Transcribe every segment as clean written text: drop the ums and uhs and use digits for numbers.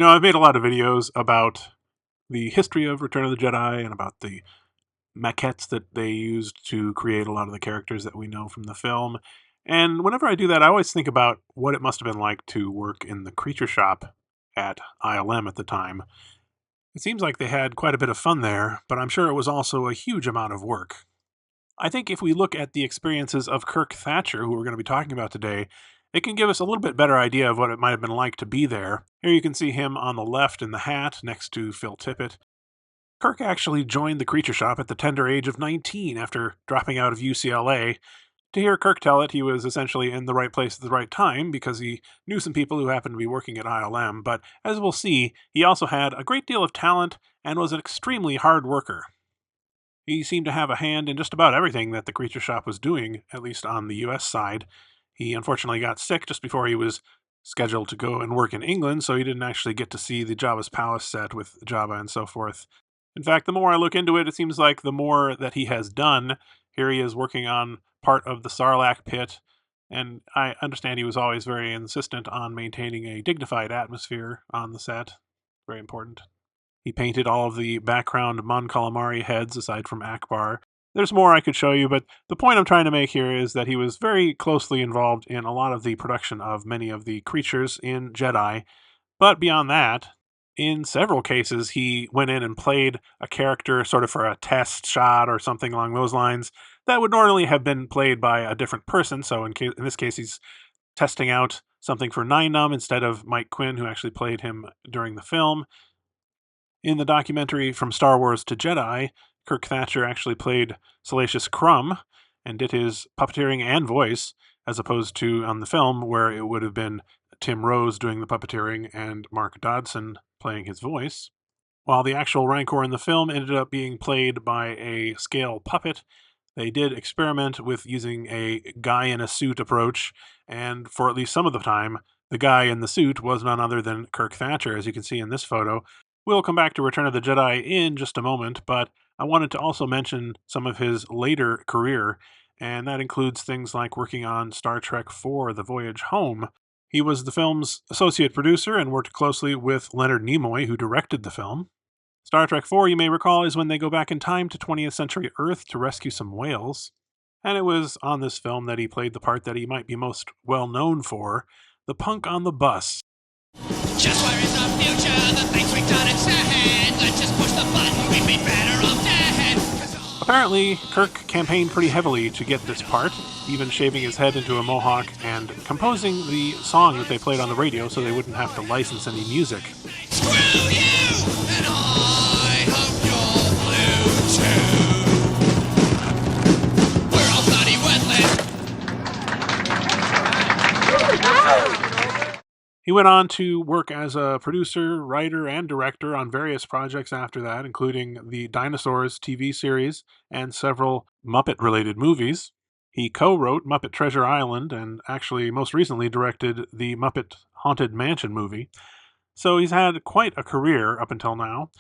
I've made a lot of videos about the history of Return of the Jedi and about the maquettes that they used to create a lot of the characters that we know from the film. And whenever I do that, I always think about what it must have been like to work in the creature shop at ILM at the time. It seems like they had quite a bit of fun there, but I'm sure it was also a huge amount of work. I think if we look at the experiences of Kirk Thatcher, who we're going to be talking about today, it can give us a little bit better idea of what it might have been like to be there. Here you can see him on the left in the hat next to Phil Tippett. Kirk actually joined the creature shop at the tender age of 19 after dropping out of UCLA. To hear Kirk tell it, he was essentially in the right place at the right time because he knew some people who happened to be working at ILM, but as we'll see, he also had a great deal of talent and was an extremely hard worker. He seemed to have a hand in just about everything that the creature shop was doing, at least on the US side. He unfortunately got sick just before he was scheduled to go and work in England, so he didn't actually get to see the Jabba's palace set with Jabba and so forth. In fact, the more I look into it, it seems like the more that he has done. Here he is working on part of the Sarlacc pit, and I understand he was always very insistent on maintaining a dignified atmosphere on the set. Very important. He painted all of the background Mon Calamari heads aside from Akbar. There's more I could show you, but the point I'm trying to make here is that he was very closely involved in a lot of the production of many of the creatures in Jedi. But beyond that, in several cases, he went in and played a character sort of for a test shot or something along those lines that would normally have been played by a different person. So in this case, he's testing out something for Nine Num instead of Mike Quinn, who actually played him during the film. In the documentary From Star Wars to Jedi, Kirk Thatcher actually played Salacious Crumb and did his puppeteering and voice, as opposed to on the film where it would have been Tim Rose doing the puppeteering and Mark Dodson playing his voice. While the actual Rancor in the film ended up being played by a scale puppet, they did experiment with using a guy in a suit approach, and for at least some of the time, the guy in the suit was none other than Kirk Thatcher, as you can see in this photo. We'll come back to Return of the Jedi in just a moment, but I wanted to also mention some of his later career, and that includes things like working on Star Trek IV: The Voyage Home. He was the film's associate producer and worked closely with Leonard Nimoy, who directed the film. Star Trek IV, you may recall, is when they go back in time to 20th century Earth to rescue some whales. And it was on this film that he played the part that he might be most well known for, the punk on the bus. Just where is the future? The things we've done and said. Let's just push the button. We'd be better off dead. Apparently, Kirk campaigned pretty heavily to get this part, even shaving his head into a mohawk and composing the song that they played on the radio so they wouldn't have to license any music. Screw you! And I hope you're blue too. We're all bloody wetlands. He went on to work as a producer, writer, and director on various projects after that, including the Dinosaurs TV series and several Muppet-related movies. He co-wrote Muppet Treasure Island and actually most recently directed the Muppet Haunted Mansion movie. So he's had quite a career up until now.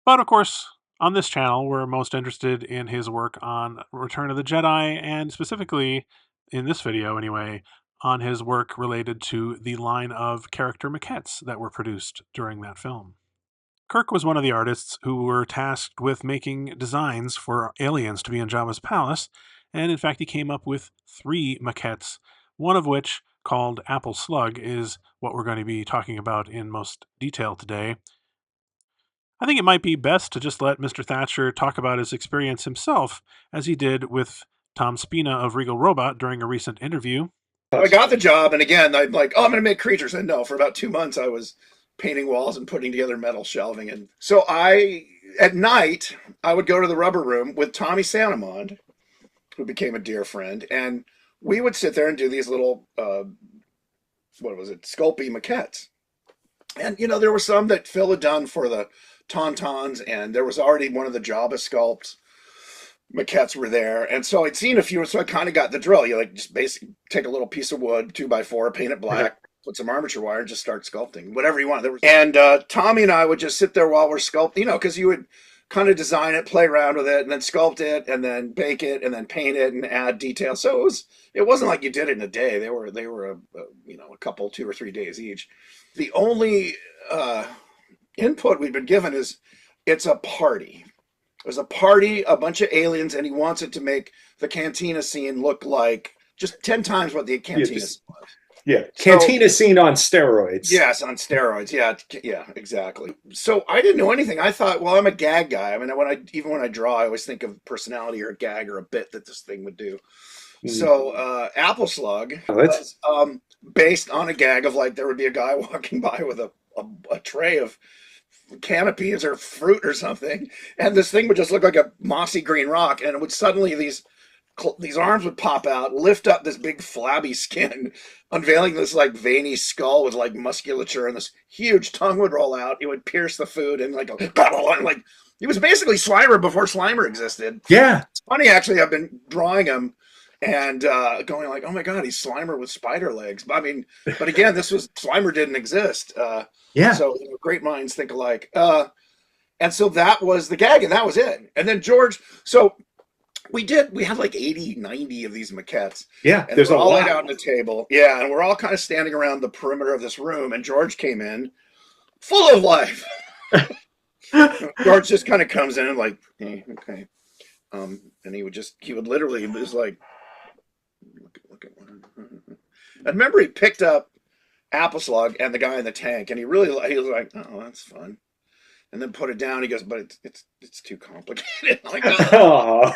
But of course, on this channel, we're most interested in his work on Return of the Jedi, and specifically, in this video anyway, on his work related to the line of character maquettes that were produced during that film. Kirk was one of the artists who were tasked with making designs for aliens to be in Jabba's palace, and in fact he came up with 3 maquettes, one of which, called Apple Slug, is what we're going to be talking about in most detail today. I think it might be best to just let Mr. Thatcher talk about his experience himself, as he did with Tom Spina of Regal Robot during a recent interview. I got the job, and again, I'm like, oh, I'm going to make creatures. And no, for about 2 months, I was painting walls and putting together metal shelving. And so at night, I would go to the rubber room with Tommy Santamond, who became a dear friend, and we would sit there and do these little, Sculpey maquettes. And, there were some that Phil had done for the Tauntauns, and there was already one of the Jabba sculpts. Maquettes were there, and so I'd seen a few, so I kind of got the drill. You just basically take a little piece of wood, 2x4, paint it black, put some armature wire, and just start sculpting whatever you want. And Tommy and I would just sit there while we're sculpting, because you would kind of design it, play around with it, and then sculpt it, and then bake it, and then paint it, and add details. So it wasn't like you did it in a day. They were a couple, 2 or 3 days each. The only input we've been given is it's a party. There's a party, a bunch of aliens, and he wants it to make the cantina scene look like just 10 times what the cantina scene was. Yeah, cantina scene on steroids. Yes, on steroids. Yeah, exactly. So I didn't know anything. I thought, well, I'm a gag guy. I mean, when I draw, I always think of personality or a gag or a bit that this thing would do. So Apple Slug was based on a gag of like there would be a guy walking by with a tray of canopies or fruit or something, and this thing would just look like a mossy green rock, and it would suddenly these arms would pop out, lift up this big flabby skin, unveiling this like veiny skull with like musculature, and this huge tongue would roll out. It would pierce the food and like and like he was basically Slimer before Slimer existed. Yeah, it's funny actually. I've been drawing him and going like, oh my god, he's Slimer with spider legs. But again, Slimer didn't exist. So great minds think alike. And so that was the gag, and that was it. And then George, so we had like 80, 90 of these maquettes. Yeah, and there's all lot. laid out on the table. Yeah, and we're all kind of standing around the perimeter of this room, and George came in full of life. George just kind of comes in and like, hey, okay. And he would literally, it was like, look at one. I remember he picked up Apple Slug and the guy in the tank, and he was like, oh, that's fun. And then put it down. He goes, but it's too complicated. Like, oh.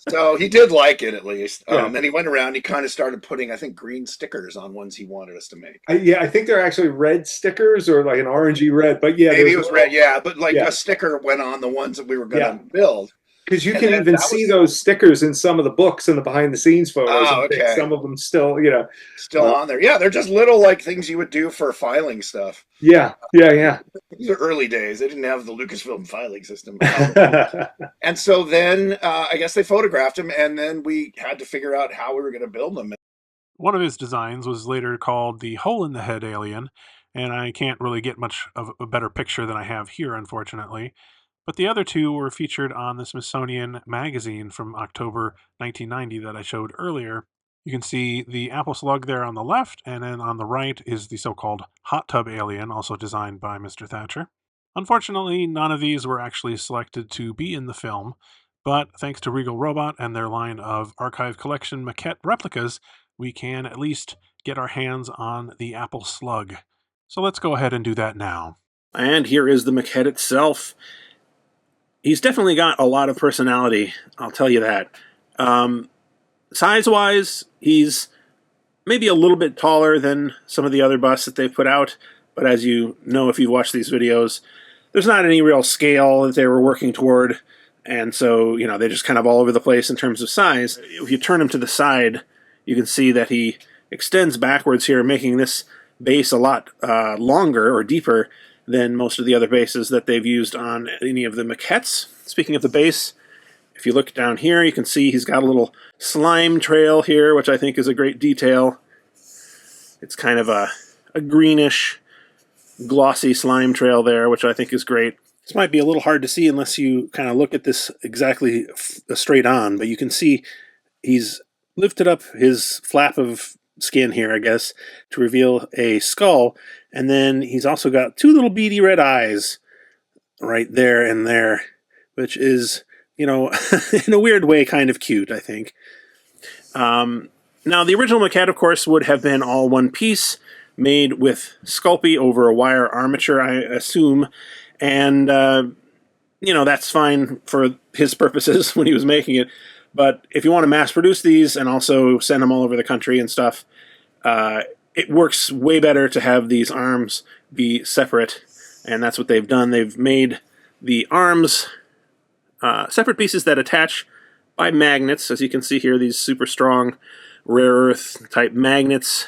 So he did like it at least. And he went around. He kind of started putting, I think, green stickers on ones he wanted us to make. I think they're actually red stickers or like an orangey red. But yeah, maybe it was red. Yeah, but like a sticker went on the ones that we were going to build. Because you can even see those stickers in some of the books and the behind-the-scenes photos. Oh, okay. Some of them still, still on there. Yeah, they're just little like things you would do for filing stuff. Yeah. These are early days. They didn't have the Lucasfilm filing system. And so then I guess they photographed him, and then we had to figure out how we were going to build them. One of his designs was later called the Hole in the Head alien, and I can't really get much of a better picture than I have here, unfortunately. But the other two were featured on the Smithsonian magazine from October 1990 that I showed earlier. You can see the Apple Slug there on the left, and then on the right is the so-called Hot Tub Alien, also designed by Mr. Thatcher. Unfortunately, none of these were actually selected to be in the film, but thanks to Regal Robot and their line of archive collection maquette replicas, we can at least get our hands on the Apple Slug. So let's go ahead and do that now. And here is the maquette itself. He's definitely got a lot of personality, I'll tell you that. Size-wise, he's maybe a little bit taller than some of the other busts that they've put out, but as you know if you've watched these videos, there's not any real scale that they were working toward, and so, they're just kind of all over the place in terms of size. If you turn him to the side, you can see that he extends backwards here, making this base a lot longer or deeper than most of the other bases that they've used on any of the maquettes. Speaking of the base, if you look down here, you can see he's got a little slime trail here, which I think is a great detail. It's kind of a greenish, glossy slime trail there, which I think is great. This might be a little hard to see unless you kind of look at this exactly straight on, but you can see he's lifted up his flap of skin here, I guess, to reveal a skull, and then he's also got two little beady red eyes right there and there, which is, in a weird way kind of cute, I think. Now, the original maquette, of course, would have been all one piece, made with Sculpey over a wire armature, I assume, and, that's fine for his purposes when he was making it. But if you want to mass produce these and also send them all over the country and stuff, it works way better to have these arms be separate, and that's what they've done. They've made the arms separate pieces that attach by magnets. As you can see here, these super strong rare earth type magnets,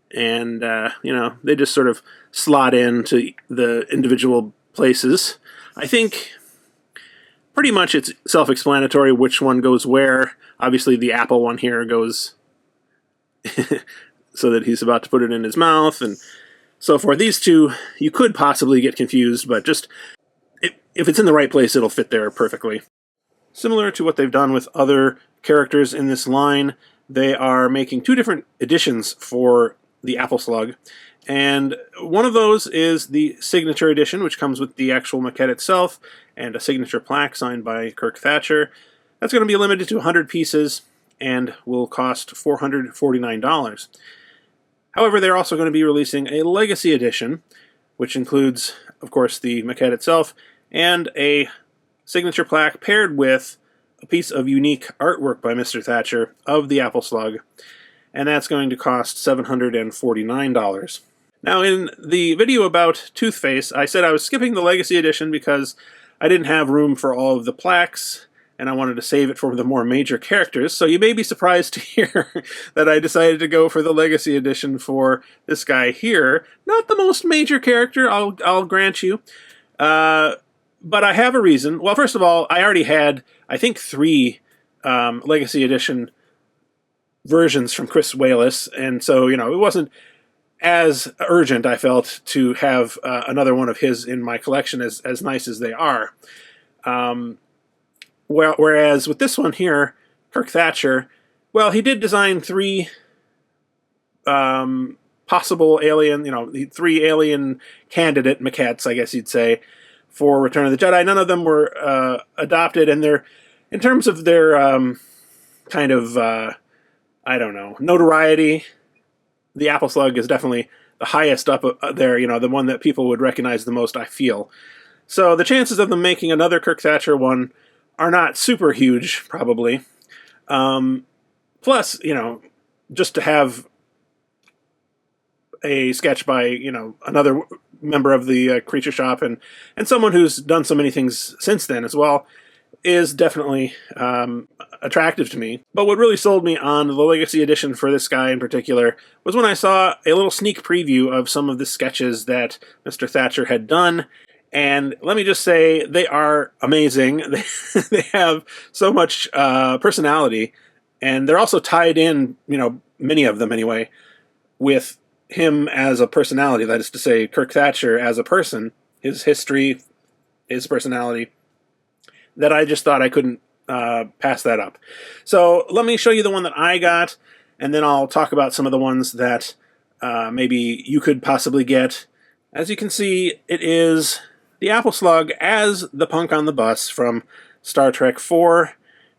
and they just sort of slot into the individual places. I think pretty much it's self-explanatory which one goes where. Obviously the Apple one here goes so that he's about to put it in his mouth and so forth. These two, you could possibly get confused, but if it's in the right place, it'll fit there perfectly. Similar to what they've done with other characters in this line, they are making 2 different editions for the Apple Slug. And one of those is the Signature Edition, which comes with the actual maquette itself and a signature plaque signed by Kirk Thatcher. That's going to be limited to 100 pieces and will cost $449. However, they're also going to be releasing a Legacy Edition, which includes, of course, the maquette itself and a signature plaque paired with a piece of unique artwork by Mr. Thatcher of the Apple Slug, and that's going to cost $749. Now, in the video about Toothface, I said I was skipping the Legacy Edition because I didn't have room for all of the plaques, and I wanted to save it for the more major characters, so you may be surprised to hear that I decided to go for the Legacy Edition for this guy here. Not the most major character, I'll grant you, but I have a reason. Well, first of all, I already had, I think, 3 Legacy Edition versions from Chris Walas, and so, you know, it wasn't as urgent, I felt, to have another one of his in my collection, as nice as they are. Whereas with this one here, Kirk Thatcher, well, he did design 3 possible alien, you know, the 3 alien candidate maquettes, I guess you'd say, for Return of the Jedi. None of them were adopted, and they're, in terms of their kind of, I don't know, notoriety, the Apple Slug is definitely the highest up there, you know, the one that people would recognize the most, I feel. So the chances of them making another Kirk Thatcher one are not super huge, probably. Plus, you know, just to have a sketch by, you know, another member of the Creature Shop and someone who's done so many things since then as well is definitely attractive to me. But what really sold me on the Legacy Edition for this guy in particular was when I saw a little sneak preview of some of the sketches that Mr. Thatcher had done. And let me just say, they are amazing. They have so much personality, and they're also tied in, you know, many of them anyway, with him as a personality. That is to say, Kirk Thatcher as a person, his history, his personality, that I just thought I couldn't pass that up. So let me show you the one that I got, and then I'll talk about some of the ones that maybe you could possibly get. As you can see, it is the Apple Slug as the punk on the bus from Star Trek IV,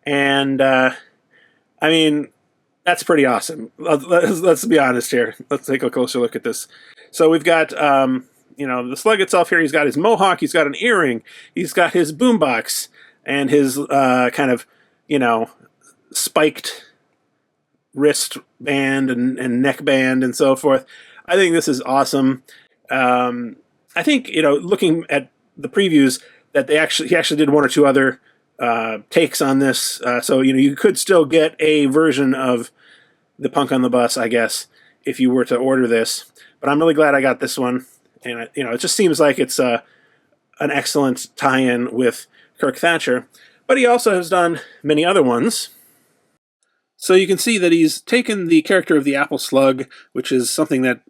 and I mean, that's pretty awesome. Let's be honest here. Let's take a closer look at this. So we've got, you know, the Slug itself here. He's got his mohawk, he's got an earring, he's got his boombox, and his kind of, you know, spiked wrist band and neck band and so forth. I think this is awesome. I think, you know, looking at the previews, that he actually did 1 or 2 other takes on this. So, you know, you could still get a version of the punk on the bus, I guess, if you were to order this. But I'm really glad I got this one. And, you know, it just seems like it's an excellent tie-in with Kirk Thatcher. But he also has done many other ones. So you can see that he's taken the character of the Apple Slug, which is something that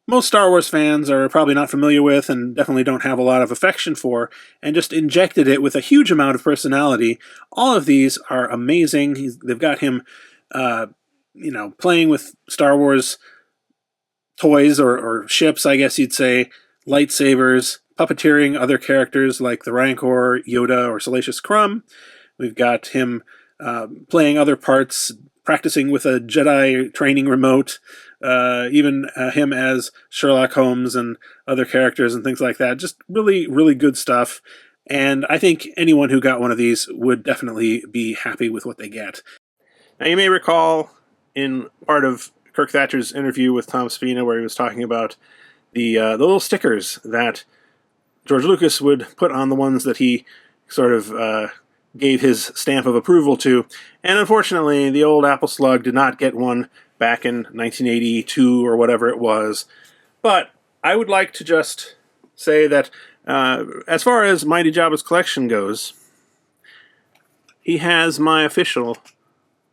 most Star Wars fans are probably not familiar with and definitely don't have a lot of affection for, and just injected it with a huge amount of personality. All of these are amazing. They've got him, you know, playing with Star Wars toys or ships, I guess you'd say, lightsabers, puppeteering other characters like the Rancor, Yoda, or Salacious Crumb. We've got him playing other parts, practicing with a Jedi training remote, even him as Sherlock Holmes and other characters and things like that. Just really, really good stuff. And I think anyone who got one of these would definitely be happy with what they get. Now, you may recall in part of Kirk Thatcher's interview with Tom Spina where he was talking about the little stickers that George Lucas would put on the ones that he sort of gave his stamp of approval to. And unfortunately, the old Apple Slug did not get one back in 1982 or whatever it was. But I would like to just say that as far as Mighty Jabba's collection goes, he has my official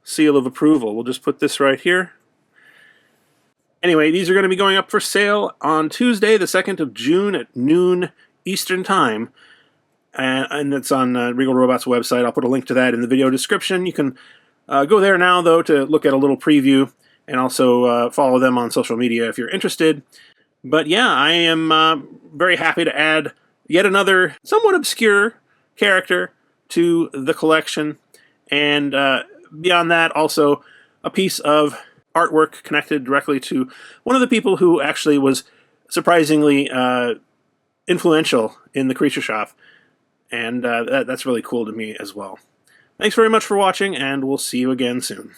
seal of approval. We'll just put this right here. Anyway, these are going to be going up for sale on Tuesday, the 2nd of June at noon Eastern Time. and it's on Regal Robot's website. I'll put a link to that in the video description. You can go there now, though, to look at a little preview, and also follow them on social media if you're interested. But yeah, I am very happy to add yet another somewhat obscure character to the collection, and beyond that, also a piece of artwork connected directly to one of the people who actually was surprisingly influential in the Creature Shop, and that's really cool to me as well. Thanks very much for watching, and we'll see you again soon.